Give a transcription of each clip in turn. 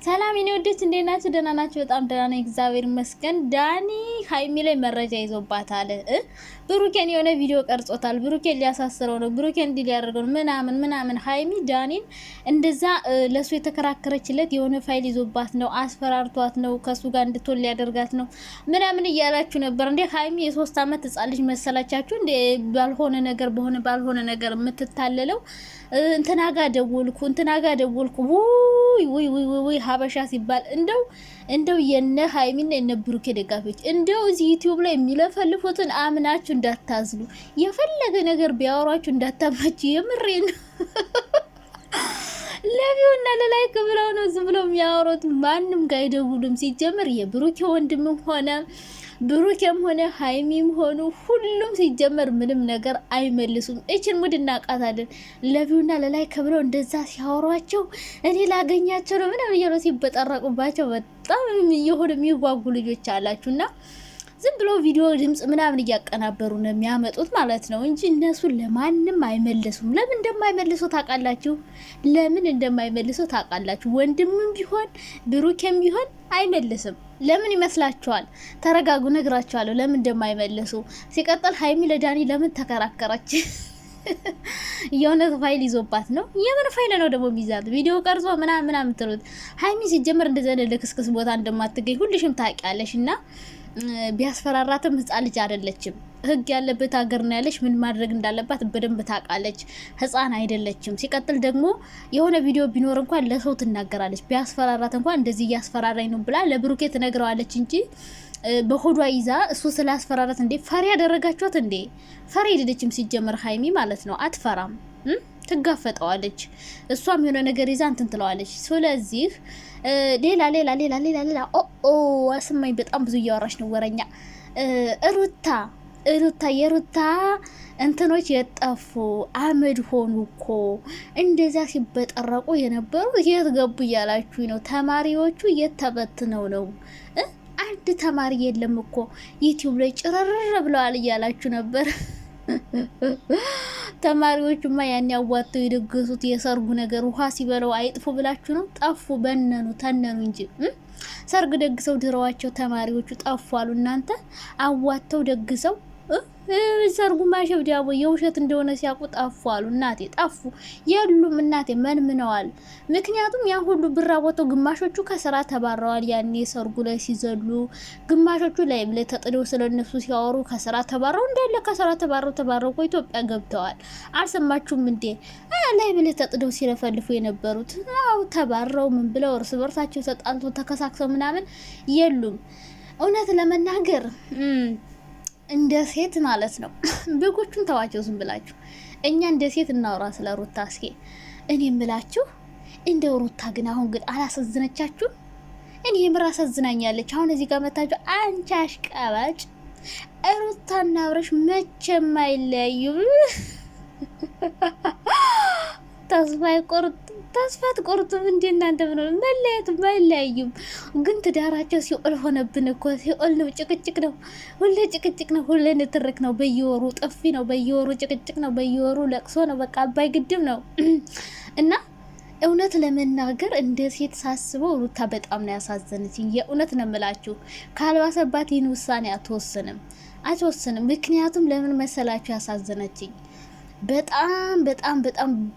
ሰላም የኔ ወዶች እንዴት ናችሁ? ደህና ናችሁ? በጣም ደህና ነኝ እግዚአብሔር ይመስገን። ዳኒ ሀይሚ ላይ መረጃ ይዞባታል። ብሩኬን የሆነ ቪዲዮ ቀርጾታል። ብሩኬን ሊያሳስረው ነው፣ ብሩኬን እንዲህ ሊያደርገው ምናምን። ሀይሚ ዳኒን እንደዛ ለሱ የተከራከረችለት የሆነ ፋይል ይዞባት ነው፣ አስፈራርቷት ነው፣ ከሱ ጋር እንድትሆን ሊያደርጋት ነው ምናምን እያላችሁ ነበር። እንዴ ሀይሚ የ3 አመት ህጻን ልጅ መሰላቻችሁ እንዴ? ባልሆነ ነገር የምትታለለው እንትና ጋር ደወልኩ ውይ ሀበሻ ሲባል እንደው የነ ሀይሚና የነ ብሩኬ ደጋፊዎች እንደው እዚህ ዩቲዩብ ላይ የሚለፈልፉትን አምናችሁ እንዳታዝሉ። የፈለገ ነገር ቢያወሯችሁ እንዳታማችሁ። የምሬ ነው። ለቪውና ለላይክ ብለው ነው ዝም ብለው የሚያወሩት። ማንም ጋር አይደውሉም። ሲጀምር የብሩኬ ወንድምም ሆነ ብሩኬም ሆነ ሀይሚም ሆኑ ሁሉም ሲጀመር ምንም ነገር አይመልሱም። እችን ሙድ እናቃታለን። ለቪውና ለላይክ ብለው እንደዛ ሲያወሯቸው እኔ ላገኛቸው ነው ምንም እያሉ ሲበጠረቁባቸው በጣም የሆነ የሚጓጉ ልጆች አላችሁና ዝም ብሎ ቪዲዮ ድምጽ ምናምን እያቀናበሩ ነው የሚያመጡት ማለት ነው እንጂ እነሱ ለማንም አይመልሱም። ለምን እንደማይመልሱ ታውቃላችሁ? ወንድምም ቢሆን ብሩኬም ቢሆን አይመልስም። ለምን ይመስላችኋል? ተረጋጉ፣ ነግራችኋለሁ ለምን እንደማይመልሱ። ሲቀጥል ሀይሚ ለዳኒ ለምን ተከራከረች? የሆነ ፋይል ይዞባት ነው። የምን ፋይል ነው ደግሞ ሚዛት ቪዲዮ ቀርጾ ምናምን ትሉት። ሀይሚ ሲጀምር እንደዘለ ለክስክስ ቦታ እንደማትገኝ ሁልሽም ታውቂያለሽ እና ቢያስፈራራትም ህፃን ልጅ አይደለችም። ህግ ያለበት ሀገር ነው ያለች። ምን ማድረግ እንዳለባት በደንብ ታውቃለች። ህፃን አይደለችም። ሲቀጥል ደግሞ የሆነ ቪዲዮ ቢኖር እንኳን ለሰው ትናገራለች። ቢያስፈራራት እንኳን እንደዚህ እያስፈራራኝ ነው ብላ ለብሩኬ ትነግረዋለች እንጂ በሆዷ ይዛ እሱ ስላስፈራራት እንዴ ፈሪ ያደረጋችኋት እንዴ? ፈሪ አይደለችም ሲጀመር ሀይሚ ማለት ነው። አትፈራም፣ ትጋፈጠዋለች። እሷም የሆነ ነገር ይዛ እንትን ትለዋለች። ስለዚህ ሌላ አስማኝ በጣም ብዙ እያወራሽ ነው ወረኛ። የሩታ እንትኖች የጠፉ አመድ ሆኑ እኮ እንደዛ ሲበጠረቁ የነበሩ የት ገቡ እያላችሁ ነው። ተማሪዎቹ የተበትነው ነው። አንድ ተማሪ የለም እኮ ዩቲዩብ ላይ ጭረር ብለዋል እያላችሁ ነበር። ተማሪዎቹማ ያን ያዋተው የደገሱት የሰርጉ ነገር ውሃ ሲበለው አይጥፉ ብላችሁ ነው። ጠፉ፣ ተነኑ እንጂ ሰርግ ደግሰው ድረዋቸው ተማሪዎቹ ጠፉ አሉ። እናንተ አዋተው ደግሰው ሰርጉ ማሸብ ዲያቦ የውሸት እንደሆነ ሲያውቁ ጠፉ አሉ። እናቴ ጠፉ የሉም። እናቴ መንምነዋል። ምክንያቱም ያ ሁሉ ብር አወጣው። ግማሾቹ ከስራ ተባረዋል። ያኔ ሰርጉ ላይ ሲዘሉ፣ ግማሾቹ ላይ ተጥደው ስለነሱ ሲያወሩ ከስራ ተባረው እንዳለ ከስራ ተባረው ኢትዮጵያ ገብተዋል። አልሰማችሁም እንዴ? ላይ ተጥደው ሲለፈልፉ የነበሩት አው ተባረው ምን ብለው እርስ በርሳቸው ተጣልቶ ተከሳክሰው ምናምን የሉም። እውነት ለመናገር እንደ ሴት ማለት ነው። በጎቹን ተዋቸው ዝም ብላችሁ። እኛ እንደ ሴት እናውራ ስለ ሩታ። እስኪ እኔ እምላችሁ እንደ ሩታ ግን አሁን ግን አላሳዝነቻችሁ? እኔ የምር አሳዝናኛለች። አሁን እዚህ ጋር መታችሁ አንቺ አሽቃባጭ። ሩታና አብረሽ መቼም አይለያዩም። ተስፋ ትቆርጡም እንዴ እናንተ? ብለው መለያየቱም አይለያዩም። ግን ትዳራቸው ሲኦል ሆነብን እኮ። ሲኦል ነው፣ ጭቅጭቅ ነው፣ ሁሌ ጭቅጭቅ ነው፣ ሁሌ ንትርክ ነው፣ በየወሩ ጥፊ ነው፣ በየወሩ ጭቅጭቅ ነው፣ በየወሩ ለቅሶ ነው። በቃ አባይ ግድብ ነው። እና እውነት ለመናገር እንደ ሴት ሳስበው ሩታ በጣም ነው ያሳዘነችኝ። የእውነት ነው የምላችሁ። ካልባሰባት ይህን ውሳኔ አትወስንም። ምክንያቱም ለምን መሰላችሁ ያሳዘነችኝ? በጣም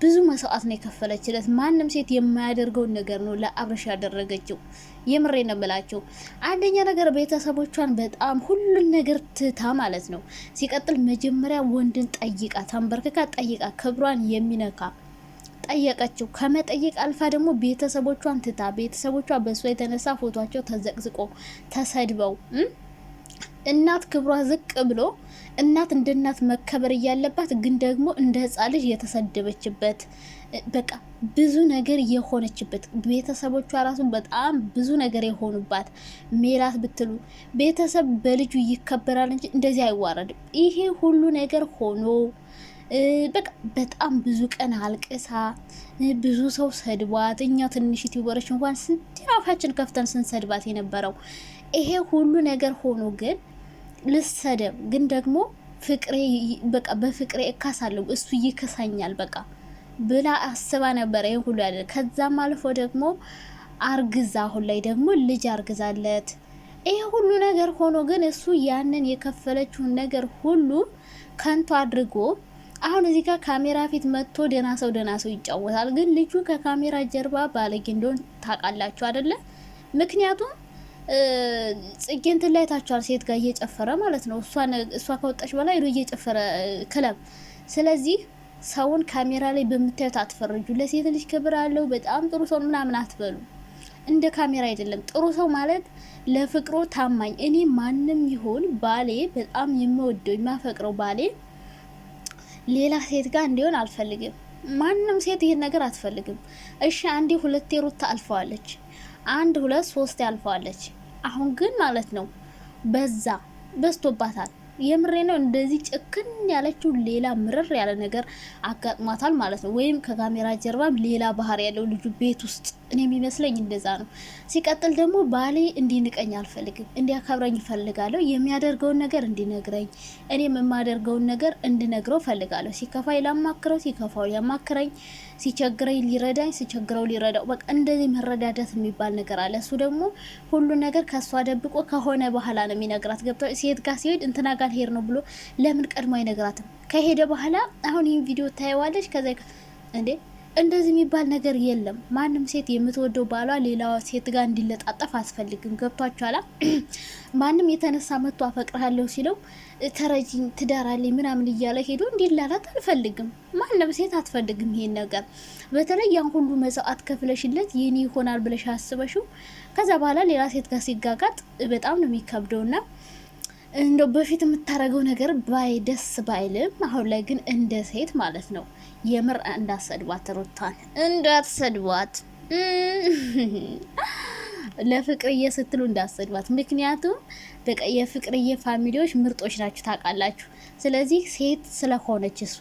ብዙ መስዋዕት ነው የከፈለችለት። ማንም ሴት የማያደርገውን ነገር ነው ለአብረሽ ያደረገችው። የምሬ ነው የምላችሁ። አንደኛ ነገር ቤተሰቦቿን በጣም ሁሉን ነገር ትታ ማለት ነው። ሲቀጥል መጀመሪያ ወንድን ጠይቃ ተንበርክካ ጠይቃ ክብሯን የሚነካ ጠየቀችው። ከመጠየቅ አልፋ ደግሞ ቤተሰቦቿን ትታ ቤተሰቦቿ በእሷ የተነሳ ፎቷቸው ተዘቅዝቆ ተሰድበው እናት ክብሯ ዝቅ ብሎ እናት እንደ እናት መከበር እያለባት ግን ደግሞ እንደ ሕፃን ልጅ የተሰደበችበት በቃ ብዙ ነገር የሆነችበት ቤተሰቦቿ ራሱ በጣም ብዙ ነገር የሆኑባት። ሜላት ብትሉ ቤተሰብ በልጁ ይከበራል እንጂ እንደዚህ አይዋረድም። ይሄ ሁሉ ነገር ሆኖ በቃ በጣም ብዙ ቀን አልቅሳ ብዙ ሰው ሰድቧት፣ እኛ ትንሽ ዩቲዩበሮች እንኳን ስንት አፋችን ከፍተን ስንሰድባት የነበረው ይሄ ሁሉ ነገር ሆኖ ግን ልሰደብ ግን ደግሞ ፍቅሬ በቃ በፍቅሬ እካሳለሁ እሱ ይከሳኛል በቃ ብላ አስባ ነበር። ይሄን ሁሉ ያለ ከዛም አልፎ ደግሞ አርግዛ አሁን ላይ ደግሞ ልጅ አርግዛለት ይሄ ሁሉ ነገር ሆኖ ግን እሱ ያንን የከፈለችውን ነገር ሁሉ ከንቱ አድርጎ አሁን እዚህ ጋር ካሜራ ፊት መጥቶ ደና ሰው ይጫወታል። ግን ልጁ ከካሜራ ጀርባ ባለጌ እንደሆነ ታውቃላችሁ አይደለ? ምክንያቱም ጽጌንትን ላይ ታችኋል፣ ሴት ጋር እየጨፈረ ማለት ነው። እሷ ከወጣች በኋላ ሄዶ እየጨፈረ ክለብ። ስለዚህ ሰውን ካሜራ ላይ በምታዩት አትፈርጁ። ለሴት ልጅ ክብር አለው፣ በጣም ጥሩ ሰው ምናምን አትበሉ። እንደ ካሜራ አይደለም። ጥሩ ሰው ማለት ለፍቅሮ ታማኝ። እኔ ማንም ይሁን ባሌ በጣም የምወደው የማፈቅረው ባሌ ሌላ ሴት ጋር እንዲሆን አልፈልግም። ማንም ሴት ይሄን ነገር አትፈልግም። እሺ አንዴ ሁለቴ ሩታ አልፈዋለች፣ 1 2 3 ያልፈዋለች። አሁን ግን ማለት ነው በዝቶባታል። የምሬ ነው። እንደዚህ ጭክን ያለችው ሌላ ምርር ያለ ነገር አጋጥሟታል ማለት ነው። ወይም ከካሜራ ጀርባም ሌላ ባህሪ ያለው ልጁ ቤት ውስጥ እኔ የሚመስለኝ እንደዛ ነው። ሲቀጥል ደግሞ ባሌ እንዲንቀኝ አልፈልግም፣ እንዲያከብረኝ እፈልጋለሁ። የሚያደርገውን ነገር እንዲነግረኝ፣ እኔም የማደርገውን ነገር እንድነግረው እፈልጋለሁ። ሲከፋኝ ላማክረው፣ ሲከፋው ያማክረኝ፣ ሲቸግረኝ ሊረዳኝ፣ ሲቸግረው ሊረዳው። በቃ እንደዚህ መረዳዳት የሚባል ነገር አለ። እሱ ደግሞ ሁሉ ነገር ከሷ ደብቆ ከሆነ በኋላ ነው የሚነግራት። ገብቶ ሴት ጋር ሲሄድ እንትና ጋር ሄድ ነው ብሎ ለምን ቀድሞ አይነግራትም? ከሄደ በኋላ አሁን ይህን ቪዲዮ ታየዋለች። ከዛ እንዴ እንደዚህ የሚባል ነገር የለም። ማንም ሴት የምትወደው ባሏ ሌላ ሴት ጋር እንዲለጣጠፍ አስፈልግም። ገብቷችኋላ? ማንም የተነሳ መጥቶ አፈቅርሃለሁ ሲለው ተረጂኝ ትዳራለኝ ምናምን እያለ ሄዶ እንዲላላት አልፈልግም። ማንም ሴት አትፈልግም ይሄን ነገር። በተለይ ያን ሁሉ መስዋዕት ከፍለሽለት የኔ ይሆናል ብለሽ አስበሽው ከዛ በኋላ ሌላ ሴት ጋር ሲጋጋጥ በጣም ነው የሚከብደውና እንደው በፊት የምታረገው ነገር ባይ ደስ ባይልም አሁን ላይ ግን እንደ ሴት ማለት ነው የምር እንዳሰድቧት፣ ሩታን እንዳትሰድቧት፣ ለፍቅርዬ ስትሉ እንዳሰድቧት። ምክንያቱም በቃ የፍቅርዬ ፋሚሊዎች ምርጦች ናችሁ ታውቃላችሁ። ስለዚህ ሴት ስለሆነች እሷ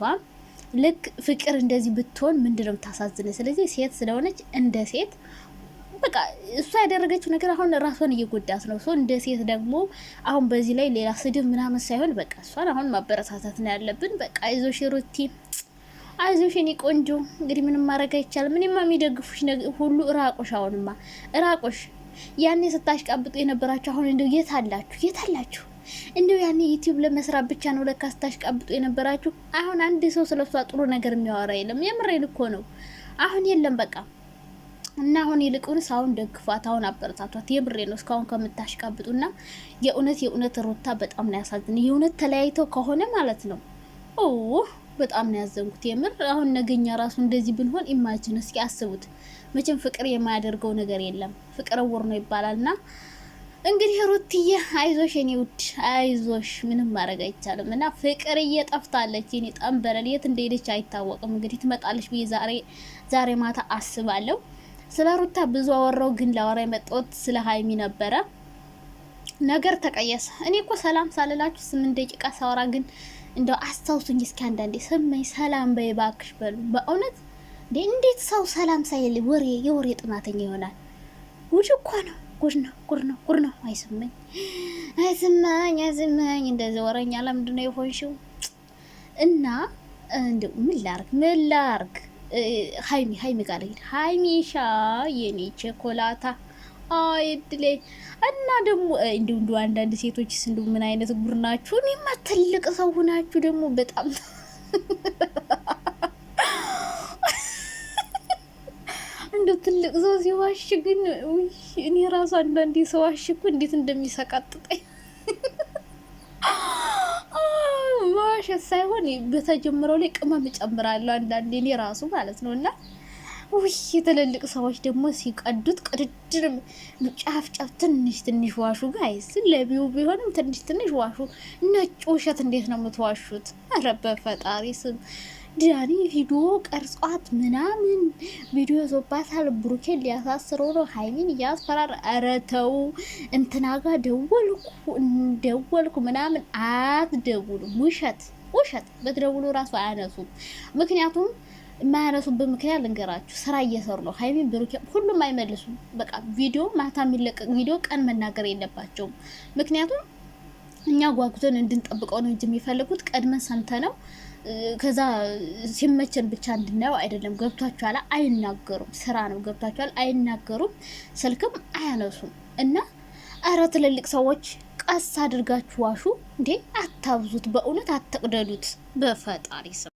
ልክ ፍቅር እንደዚህ ብትሆን ምንድነው ታሳዝነ። ስለዚህ ሴት ስለሆነች እንደ ሴት በቃ እሷ ያደረገችው ነገር አሁን ራሷን እየጎዳት ነው። እንደ ሴት ደግሞ አሁን በዚህ ላይ ሌላ ስድብ ምናምን ሳይሆን በቃ እሷን አሁን ማበረታታት ነው ያለብን። በቃ አይዞሽ ሩቲ፣ አይዞሽ የኔ ቆንጆ። እንግዲህ ምንም ማድረግ አይቻልም። ምንማ የሚደግፉሽ ሁሉ ራቆሽ፣ አሁንማ ራቆሽ። ያኔ ስታሽቃብጡ የነበራችሁ አሁን እንደው የት አላችሁ? እንደው ያኔ ዩቲዩብ ለመስራት ብቻ ነው ለካ ስታሽቃብጡ የነበራችሁ። አሁን አንድ ሰው ስለሷ ጥሩ ነገር የሚያወራ የለም። የምሬን እኮ ነው። አሁን የለም በቃ። እና አሁን ይልቁንስ አሁን ደግፏት፣ አሁን አበረታቷት። የብሬ ነው እስካሁን ከምታሽቃብጡና የእውነት ሩታ በጣም ነው ያሳዝን። የእውነት ተለያይተው ከሆነ ማለት ነው በጣም ነው ያዘንኩት የምር። አሁን ነገኛ ራሱ እንደዚህ ብንሆን ኢማጂን እስኪ አስቡት። መቼም ፍቅር የማያደርገው ነገር የለም፣ ፍቅር እውር ነው ይባላልና እንግዲህ ሩትዬ አይዞሽ የኔ ውድ አይዞሽ፣ ምንም ማድረግ አይቻልም። እና ፍቅር እየጠፍታለች የኔ ጠንበለል የት እንደሄደች አይታወቅም። እንግዲህ ትመጣለች ብዬ ዛሬ ማታ አስባለሁ። ስለ ሩታ ብዙ አወራው፣ ግን ላወራ የመጣሁት ስለ ሀይሚ ነበረ። ነገር ተቀየሰ። እኔ እኮ ሰላም ሳልላችሁ 8 ደቂቃ ሳወራ ግን እንደው አስታውሱኝ እስኪ አንዳንዴ ስመኝ ሰላም በይ እባክሽ በሉ። በእውነት እንዴት ሰው ሰላም ሳይል የወሬ ጥናተኛ ይሆናል? ጉድ እኮ ነው። ጉድ ነው። አይስመኝ እንደዚህ ወረኛ ለምንድን ነው የሆንሽው? እና እንደው ምን ላርግ ሀይሚ ጋር ልሄድ። ሀይሚሻ የኔ ቸኮላታ አይድሌ። እና ደግሞ እንዲሁ አንዳንድ ሴቶችስ እንዲሁ ምን አይነት ጉር ናችሁ? እኔማ ትልቅ ሰው ሆናችሁ ደግሞ በጣም እንደው ትልቅ ሰው ሲዋሽ ግን እኔ ራሱ አንዳንዴ ሰው ዋሽ እኮ እንዴት እንደሚሰቃጥጠኝ ማዋሸት ሳይሆን በተጀመረው ላይ ቅመም እጨምራለሁ አንዳንዴ እኔ ራሱ ማለት ነው። እና የትልልቅ ሰዎች ደግሞ ሲቀዱት ቅድድር ጫፍ ትንሽ ዋሹ ጋይስ። ለቢው ቢሆንም ትንሽ ዋሹ። ነጭ ውሸት እንዴት ነው የምትዋሹት? ኧረ በፈጣሪ ስም ዳኒ ቪዲዮ ቀርጿት ምናምን ቪዲዮ ዞባታል። ብሩኬን ሊያሳስረው ነው፣ ሀይሚን እያስፈራር። ኧረ ተው፣ እንትና ጋር ደወልኩ ምናምን አትደውሉ። ውሸት በትደውሉ ራሱ አያነሱም። ምክንያቱም የማያነሱበት ምክንያት ልንገራችሁ፣ ስራ እየሰሩ ነው። ሀይሚን ብሩኬ ሁሉም አይመልሱም። በቃ ቪዲዮ ማታ የሚለቀቅ ቪዲዮ ቀን መናገር የለባቸውም። ምክንያቱም እኛ ጓጉተን እንድንጠብቀው ነው እንጂ የሚፈልጉት ቀድመን ሰምተነው ከዛ ሲመቸን ብቻ እንድናየው አይደለም። ገብቷችኋል? አይናገሩም፣ ስራ ነው። ገብቷችኋል? አይናገሩም፣ ስልክም አያነሱም። እና አረ ትልልቅ ሰዎች ቀስ አድርጋችሁ ዋሹ እንዴ! አታብዙት፣ በእውነት አትቅደዱት፣ በፈጣሪ ስም